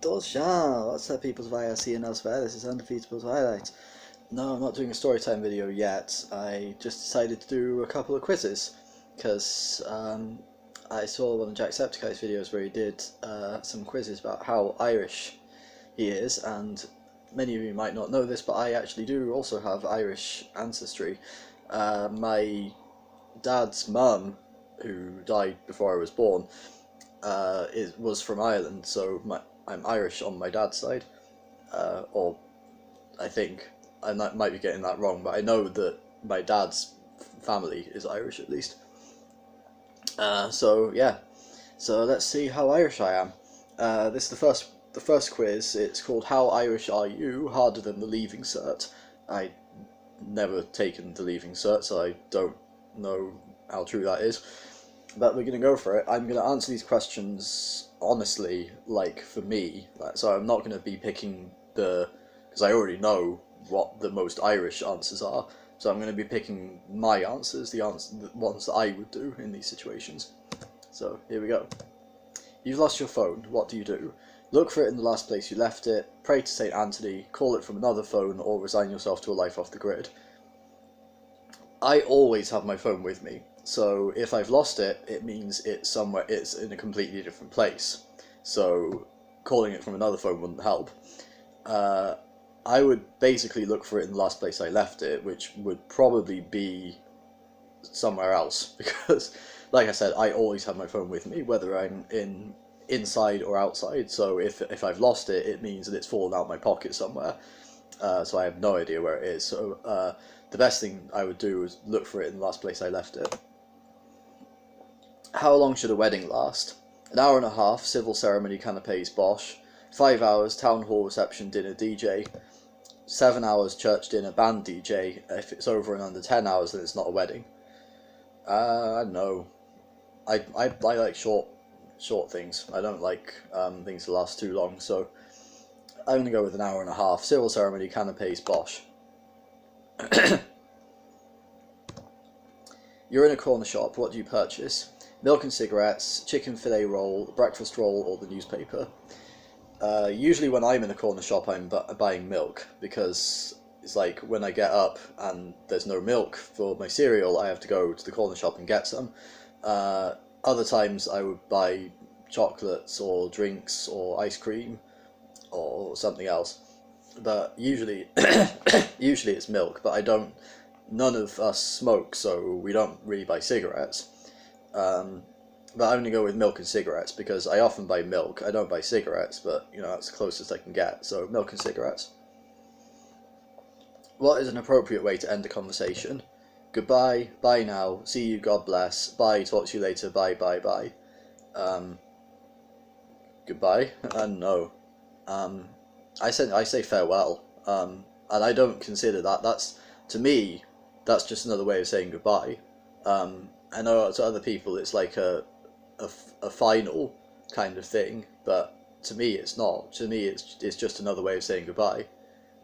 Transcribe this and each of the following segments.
Dojan, what's up people's via seeing elsewhere? This is Undefeatable Twilight. No, I'm not doing a storytime video yet. I just decided to do a couple of quizzes because I saw one of Jacksepticeye's videos where he did some quizzes about how Irish he is, and many of you might not know this, but I actually do also have Irish ancestry. My dad's mum, who died before I was born, was from Ireland, so I'm Irish on my dad's side, or I think. I might be getting that wrong, but I know that my dad's family is Irish at least. So yeah, so let's see how Irish I am. This is the first quiz. It's called How Irish Are You? Harder than the Leaving Cert. I never taken the Leaving Cert, so I don't know how true that is. But we're going to go for it. I'm going to answer these questions honestly, like for me. So I'm not going to be picking because I already know what the most Irish answers are. So I'm going to be picking my answers, the ones that I would do in these situations. So here we go. You've lost your phone. What do you do? Look for it in the last place you left it, pray to St. Anthony, call it from another phone, or resign yourself to a life off the grid. I always have my phone with me. So if I've lost it, it means it's in a completely different place. So calling it from another phone wouldn't help. I would basically look for it in the last place I left it, which would probably be somewhere else, because, like I said, I always have my phone with me, whether I'm inside or outside. So if I've lost it, it means that it's fallen out my pocket somewhere. So I have no idea where it is. So the best thing I would do is look for it in the last place I left it. How long should a wedding last? An hour and a half, civil ceremony, canapes, bosh. 5 hours, town hall reception, dinner, DJ. 7 hours, church dinner, band, DJ. If it's over and under 10 hours, then it's not a wedding. I don't know. I like short things. I don't like things to last too long, so I'm going to go with an hour and a half. Civil ceremony, canapes, bosh. You're in a corner shop. What do you purchase? Milk and cigarettes, chicken fillet roll, breakfast roll, or the newspaper. Usually when I'm in a corner shop, I'm buying milk, because it's like when I get up and there's no milk for my cereal, I have to go to the corner shop and get some. Other times I would buy chocolates or drinks or ice cream or something else. But usually it's milk, but none of us smoke, so we don't really buy cigarettes. But I'm going to go with milk and cigarettes, because I often buy milk. I don't buy cigarettes, but you know, that's the closest I can get, so milk and cigarettes. What is an appropriate way to end a conversation? Goodbye, bye now, see you, God bless, bye, talk to you later, bye, bye, bye. Goodbye? No. I say farewell, and I don't consider that. To me, that's just another way of saying goodbye. I know to other people it's like a final kind of thing, but to me it's not. To me it's just another way of saying goodbye.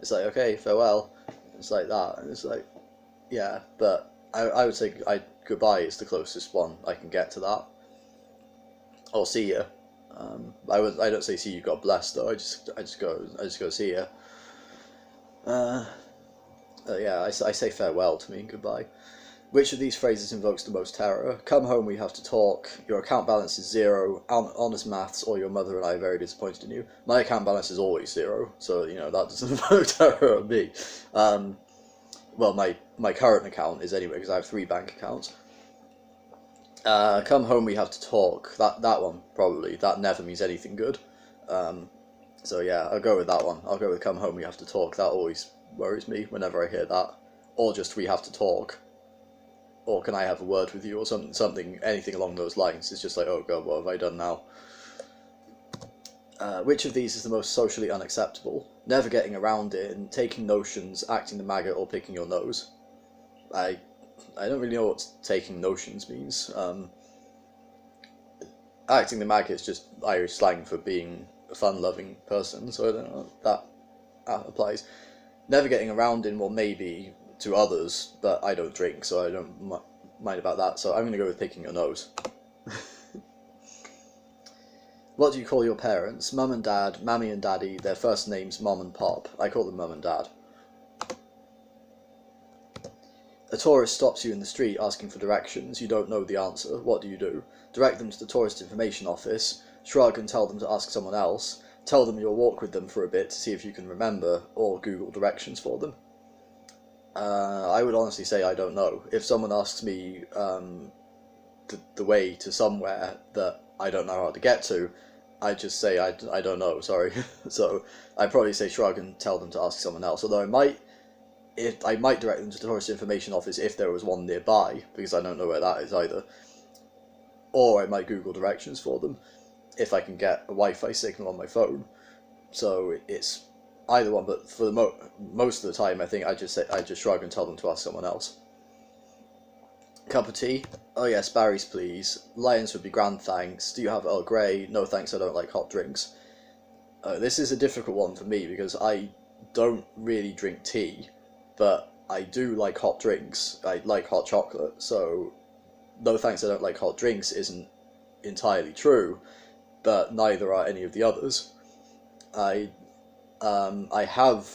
It's like, okay, farewell. It's like that, and it's like, yeah, but I would say goodbye is the closest one I can get to that. Or see ya. I don't say see you, God bless, though. I just go see ya. Yeah, I say farewell to mean goodbye. Which of these phrases invokes the most terror? Come home, we have to talk. Your account balance is 0. Honest maths, or your mother and I are very disappointed in you. My account balance is always 0, so you know that doesn't invoke terror on me. Well, my current account is anyway, because I have 3 bank accounts. Come home, we have to talk. That one probably. That never means anything good. So yeah, I'll go with that one. I'll go with come home, we have to talk. That always worries me whenever I hear that. Or just we have to talk. Or can I have a word with you, or something, anything along those lines. It's just like, oh god, what have I done now? Which of these is the most socially unacceptable? Never getting around it, taking notions, acting the maggot, or picking your nose. I don't really know what taking notions means. Acting the maggot is just Irish slang for being a fun-loving person, so I don't know if that applies. Never getting around in, well, maybe to others, but I don't drink, so I don't mind about that, so I'm going to go with picking your nose. What do you call your parents? Mum and dad, mammy and daddy, their first names mom and pop. I call them mum and dad. A tourist stops you in the street asking for directions. You don't know the answer. What do? Direct them to the tourist information office, shrug and tell them to ask someone else, tell them you'll walk with them for a bit to see if you can remember, or Google directions for them. I would honestly say I don't know. If someone asks me the way to somewhere that I don't know how to get to, I just say I don't know, sorry. So I'd probably say shrug and tell them to ask someone else, although I might direct them to the tourist information office if there was one nearby, because I don't know where that is either. Or I might Google directions for them if I can get a Wi-Fi signal on my phone. So it's either one, but for the most of the time I think I just shrug and tell them to ask someone else. Cup of tea? Oh yes, Barry's please. Lions would be grand, thanks. Do you have Earl Grey? No thanks, I don't like hot drinks. This is a difficult one for me because I don't really drink tea, but I do like hot drinks. I like hot chocolate, so no thanks, I don't like hot drinks isn't entirely true, but neither are any of the others. I have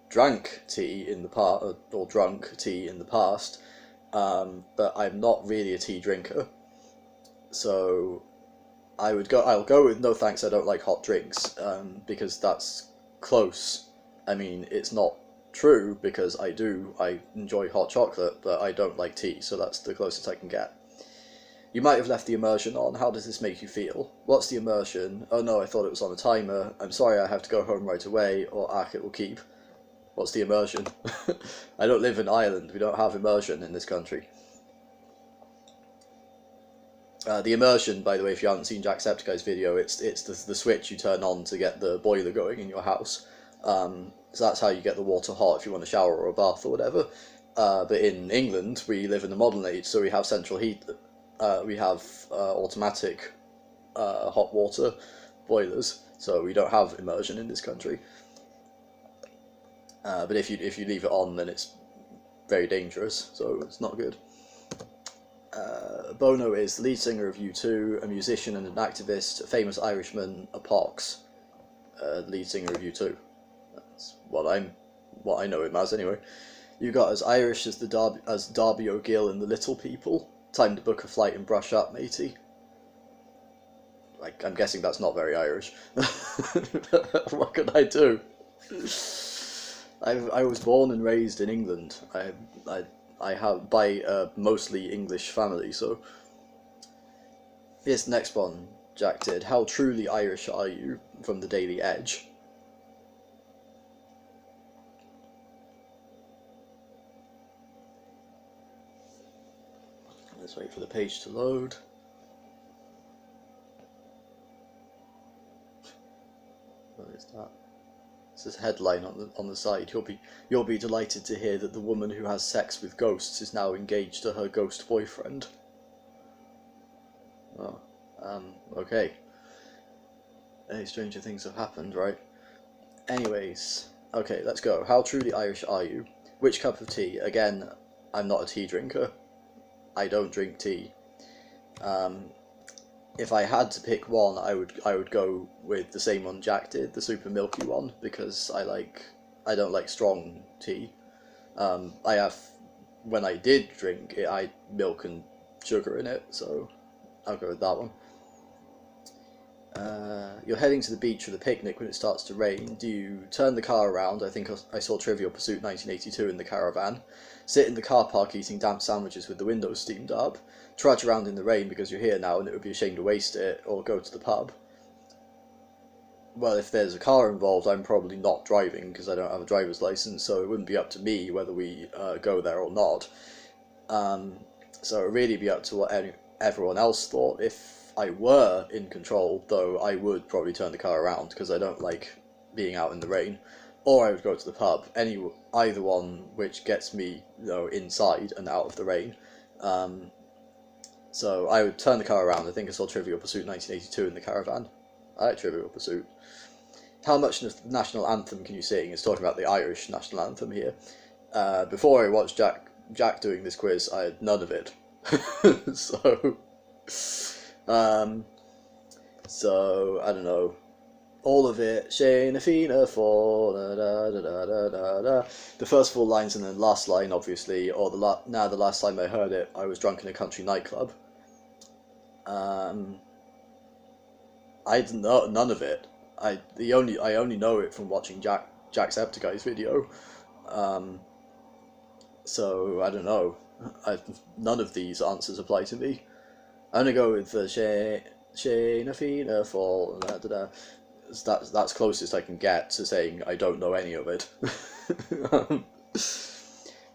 drank tea in the past, or drunk tea in the past, but I'm not really a tea drinker, so I'll go with no thanks, I don't like hot drinks, because that's close. I mean, it's not true, because I enjoy hot chocolate, but I don't like tea, so that's the closest I can get. You might have left the immersion on. How does this make you feel? What's the immersion? Oh no, I thought it was on a timer. I'm sorry, I have to go home right away, or it will keep. What's the immersion? I don't live in Ireland. We don't have immersion in this country. The immersion, by the way, if you haven't seen Jacksepticeye's video, it's the switch you turn on to get the boiler going in your house. So that's how you get the water hot if you want a shower or a bath or whatever. But in England, we live in the modern age, so we have central heat. We have automatic hot water boilers, so we don't have immersion in this country. But if you leave it on, then it's very dangerous, so it's not good. Bono is the lead singer of U2, a musician and an activist, a famous Irishman, a pox. Lead singer of U2. That's what I know him as anyway. You got as Irish as Darby O'Gill in The Little People. Time to book a flight and brush up, matey. I'm guessing that's not very Irish. What can I do? I was born and raised in England. I have by a mostly English family, so. This next one, Jack did. How truly Irish are you? From the Daily Edge. Let's wait for the page to load. What is that? It says headline on the side. You'll be delighted to hear that the woman who has sex with ghosts is now engaged to her ghost boyfriend. Oh, okay. Any stranger things have happened, right? Anyways, okay, let's go. How truly Irish are you? Which cup of tea? Again, I'm not a tea drinker. I don't drink tea. If I had to pick one, I would go with the same one Jack did, the super milky one, because I don't like strong tea. When I did drink it, I had milk and sugar in it, so I'll go with that one. You're heading to the beach for the picnic when it starts to rain. Do you turn the car around? I think I saw Trivial Pursuit 1982 in the caravan. Sit in the car park eating damp sandwiches with the windows steamed up. Trudge around in the rain because you're here now and it would be a shame to waste it, or go to the pub. Well, if there's a car involved, I'm probably not driving because I don't have a driver's license, so it wouldn't be up to me whether we go there or not. So it would really be up to what everyone else thought. If I were in control, though, I would probably turn the car around because I don't like being out in the rain. Or I would go to the pub. Either one which gets me, inside and out of the rain. So I would turn the car around. I think I saw Trivial Pursuit 1982 in the caravan. I like Trivial Pursuit. How much national anthem can you sing? It's talking about the Irish national anthem here. Before I watched Jack doing this quiz, I had none of it. So, So, I don't know, all of it, Shane Athena for da, da, da, da, da, da, da. The first 4 lines and then the last line, obviously, or the last time I heard it, I was drunk in a country nightclub. I didn't know none of it. I only know it from watching Jacksepticeye's video. So I don't know. None of these answers apply to me. I'm gonna go with the Shane Athena for da, da, da. That's closest I can get to saying I don't know any of it.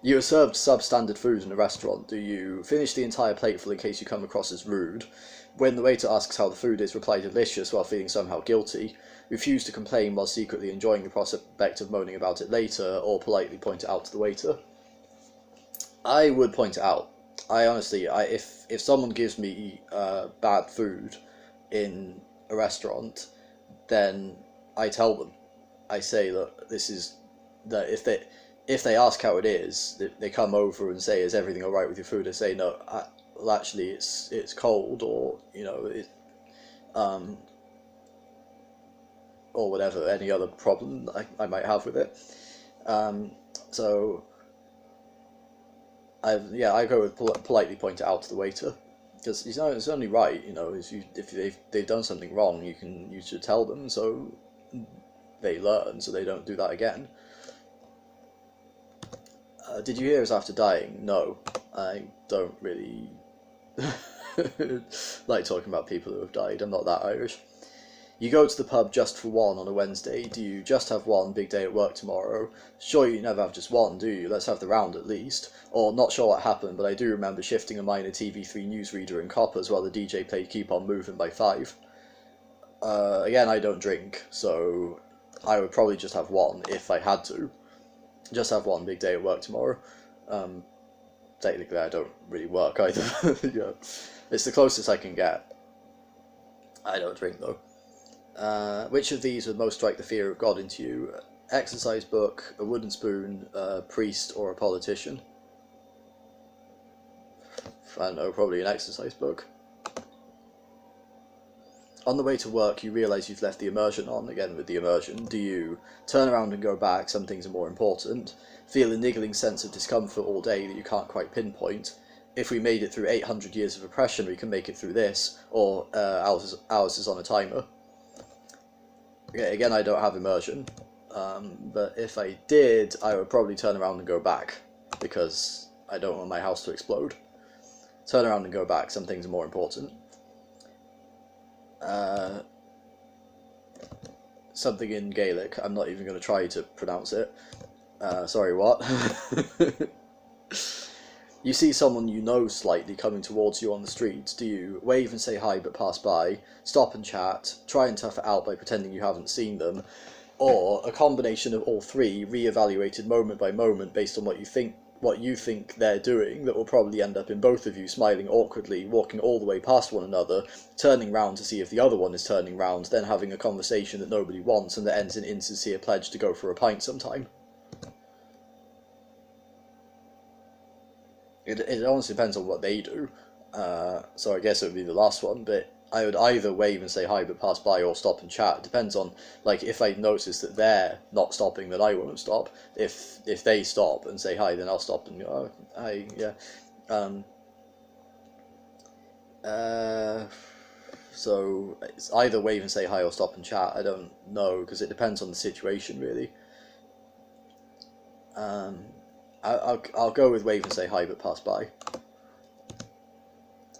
You are served substandard food in a restaurant. Do you finish the entire plateful in case you come across as rude? When the waiter asks how the food is, reply delicious while feeling somehow guilty. Refuse to complain while secretly enjoying the prospect of moaning about it later, or politely point it out to the waiter. I would point it out. I honestly, if someone gives me bad food in a restaurant, then I tell them. I say, look, this is that if they ask how it is, they come over and say, is everything all right with your food? I say, no, well, actually, it's cold, or or whatever, any other problem I might have with it. So I go with politely point it out to the waiter, because it's only right, if they've done something wrong, you should tell them so they learn, so they don't do that again. Did you hear us after dying? No, I don't really like talking about people who have died. I'm not that Irish. You go to the pub just for one on a Wednesday. Do you just have one? Big day at work tomorrow. Sure, you never have just one, do you? Let's have the round at least. Or, not sure what happened, but I do remember shifting a minor TV3 newsreader in coppers while the DJ played Keep On Moving by 5. Again, I don't drink, so I would probably just have one if I had to. Just have one. Big day at work tomorrow. Technically, I don't really work either. Yeah. It's the closest I can get. I don't drink, though. Which of these would most strike the fear of God into you? Exercise book, a wooden spoon, a priest, or a politician? I don't know, probably an exercise book. On the way to work, you realise you've left the immersion on, again with the immersion. Do you turn around and go back? Some things are more important. Feel a niggling sense of discomfort all day that you can't quite pinpoint. If we made it through 800 years of oppression, we can make it through this, or ours is on a timer. Again, I don't have immersion, but if I did, I would probably turn around and go back, because I don't want my house to explode. Turn around and go back, some things are more important. Something in Gaelic, I'm not even going to try to pronounce it. Sorry, what? You see someone you know slightly coming towards you on the street. Do you wave and say hi but pass by, stop and chat, try and tough it out by pretending you haven't seen them, or a combination of all three, re-evaluated moment by moment based on what you think they're doing, that will probably end up in both of you smiling awkwardly, walking all the way past one another, turning round to see if the other one is turning round, then having a conversation that nobody wants and that ends in insincere pledge to go for a pint sometime. It honestly depends on what they do, so I guess it would be the last one, but I would either wave and say hi but pass by, or stop and chat. It depends on, like, if I notice that they're not stopping, then I won't stop. If they stop and say hi, then I'll stop and go, oh, hi, yeah. So it's either wave and say hi or stop and chat. I don't know, because it depends on the situation, really. I'll go with wave and say hi but pass by.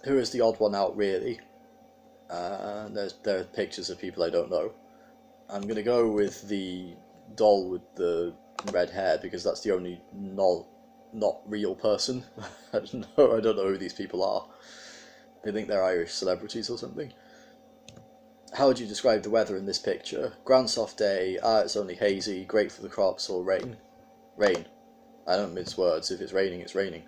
Who is the odd one out, really? There are pictures of people I don't know. I'm going to go with the doll with the red hair, because that's the only not real person. I don't know who these people are. I think they're Irish celebrities or something. How would you describe the weather in this picture? Grand soft day, it's only hazy, great for the crops, or rain? Rain. I don't mince words. If it's raining, it's raining.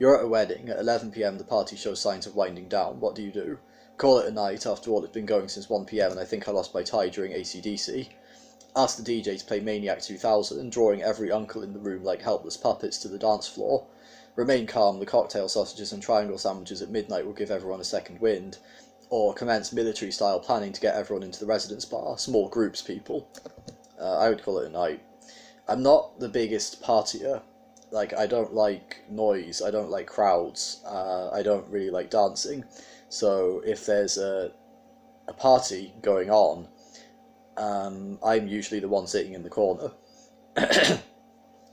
You're at a wedding. At 11 PM, the party shows signs of winding down. What do you do? Call it a night. After all, it's been going since 1 PM, and I think I lost my tie during AC/DC. Ask the DJ to play Maniac 2000, drawing every uncle in the room like helpless puppets to the dance floor. remain calm, the cocktail sausages and triangle sandwiches at midnight will give everyone a second wind, or commence military-style planning to get everyone into the residence bar, small groups, people. I would call it a night. I'm not the biggest partier. Like, I don't like noise, I don't like crowds, I don't really like dancing. So if there's a party going on, I'm usually the one sitting in the corner.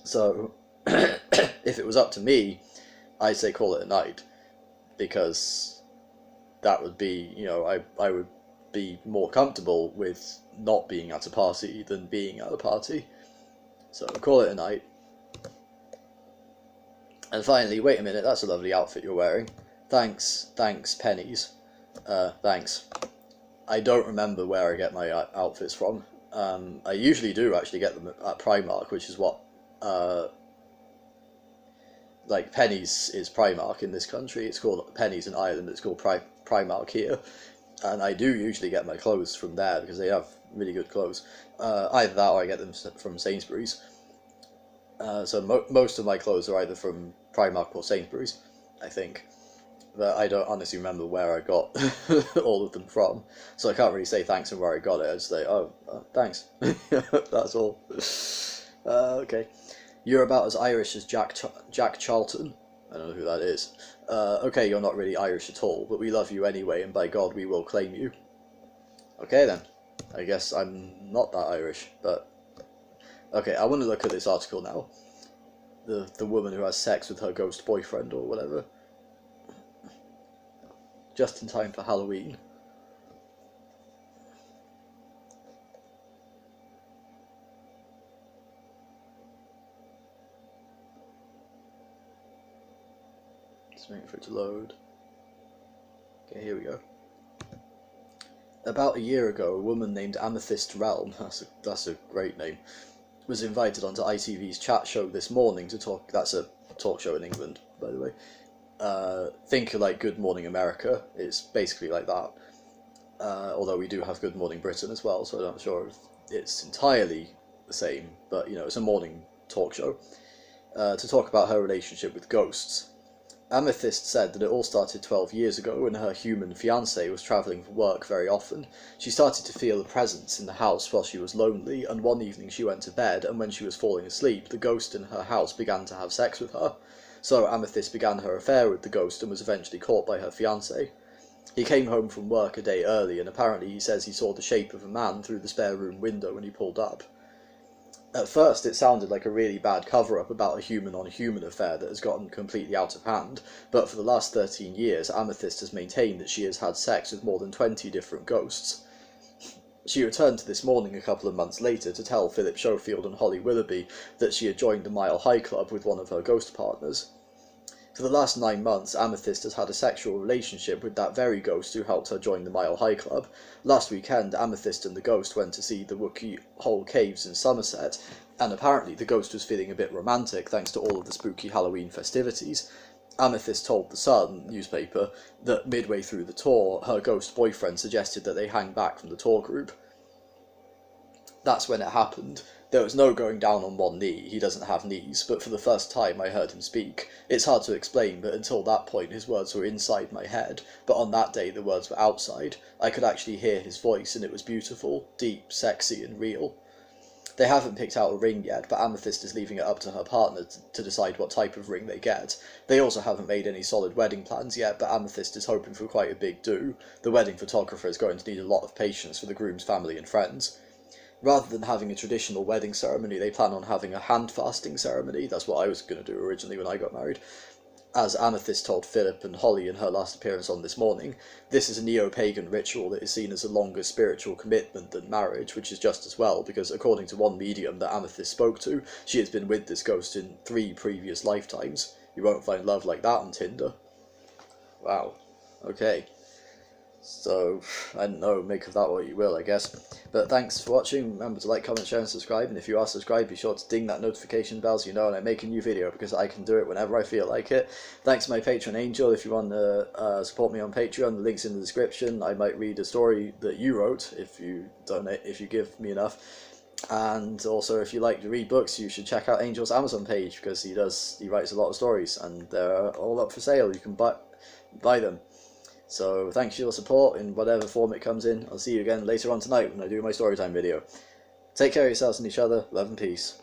So if it was up to me, I'd say call it a night, because that would be, you know, I would be more comfortable with not being at a party than being at a party. So call it a night. And finally, wait a minute, that's a lovely outfit you're wearing. Thanks, pennies. Thanks. I don't remember where I get my outfits from. I usually do actually get them at Primark, which is what, like, pennies is Primark in this country. It's called pennies in Ireland, it's called Primark here. And I do usually get my clothes from there, because they have really good clothes. Either that or I get them from Sainsbury's. So most of my clothes are either from Primark or Sainsbury's, I think. But I don't honestly remember where I got all of them from. So I can't really say thanks and where I got it. I just say, oh, thanks. That's all. Okay. You're about as Irish as Jack Charlton. I don't know who that is. Okay, you're not really Irish at all, but we love you anyway, and by God, we will claim you. Okay then. I guess I'm not that Irish, but... Okay, I want to look at this article now. The woman who has sex with her ghost boyfriend or whatever. Just in time for Halloween. Just waiting for it to load. Okay, here we go. About a year ago, a woman named Amethyst Realm, that's a great name, was invited onto ITV's chat show This Morning to talk. That's a talk show in England, by the way. Think like Good Morning America. It's basically like that. Although we do have Good Morning Britain as well, so I'm not sure if it's entirely the same. But, you know, it's a morning talk show. To talk about her relationship with ghosts. Amethyst said that it all started 12 years ago when her human fiancé was travelling for work very often. She started to feel a presence in the house while she was lonely, and one evening she went to bed, and when she was falling asleep, the ghost in her house began to have sex with her. So Amethyst began her affair with the ghost and was eventually caught by her fiancé. He came home from work a day early, and apparently he says he saw the shape of a man through the spare room window when he pulled up. At first it sounded like a really bad cover-up about a human-on-human affair that has gotten completely out of hand, but for the last 13 years Amethyst has maintained that she has had sex with more than 20 different ghosts. She returned to This Morning a couple of months later to tell Philip Schofield and Holly Willoughby that she had joined the Mile High Club with one of her ghost partners. For the last 9 months, Amethyst has had a sexual relationship with that very ghost who helped her join the Mile High Club. Last weekend, Amethyst and the ghost went to see the Wookey Hole Caves in Somerset, and apparently the ghost was feeling a bit romantic thanks to all of the spooky Halloween festivities. Amethyst told The Sun newspaper that midway through the tour, her ghost boyfriend suggested that they hang back from the tour group. That's when it happened. There was no going down on one knee, he doesn't have knees, but for the first time I heard him speak. It's hard to explain, but until that point his words were inside my head, but on that day the words were outside. I could actually hear his voice, and it was beautiful, deep, sexy, and real. They haven't picked out a ring yet, but Amethyst is leaving it up to her partner to decide what type of ring they get. They also haven't made any solid wedding plans yet, but Amethyst is hoping for quite a big do. The wedding photographer is going to need a lot of patience for the groom's family and friends. Rather than having a traditional wedding ceremony, they plan on having a hand-fasting ceremony. That's what I was going to do originally when I got married. As Amethyst told Philip and Holly in her last appearance on This Morning, this is a neo-pagan ritual that is seen as a longer spiritual commitment than marriage, which is just as well, because according to one medium that Amethyst spoke to, she has been with this ghost in 3 previous lifetimes. You won't find love like that on Tinder. Wow. Okay. So, I don't know, make of that what you will, I guess. But thanks for watching. Remember to like, comment, share, and subscribe. And if you are subscribed, be sure to ding that notification bell so you know when I make a new video, because I can do it whenever I feel like it. Thanks to my patron Angel. If you want to support me on Patreon, the link's in the description. I might read a story that you wrote if you donate, if you give me enough. And also, if you like to read books, you should check out Angel's Amazon page, because he writes a lot of stories, and they're all up for sale. You can buy them. So thanks for your support in whatever form it comes in. I'll see you again later on tonight when I do my storytime video. Take care of yourselves and each other. Love and peace.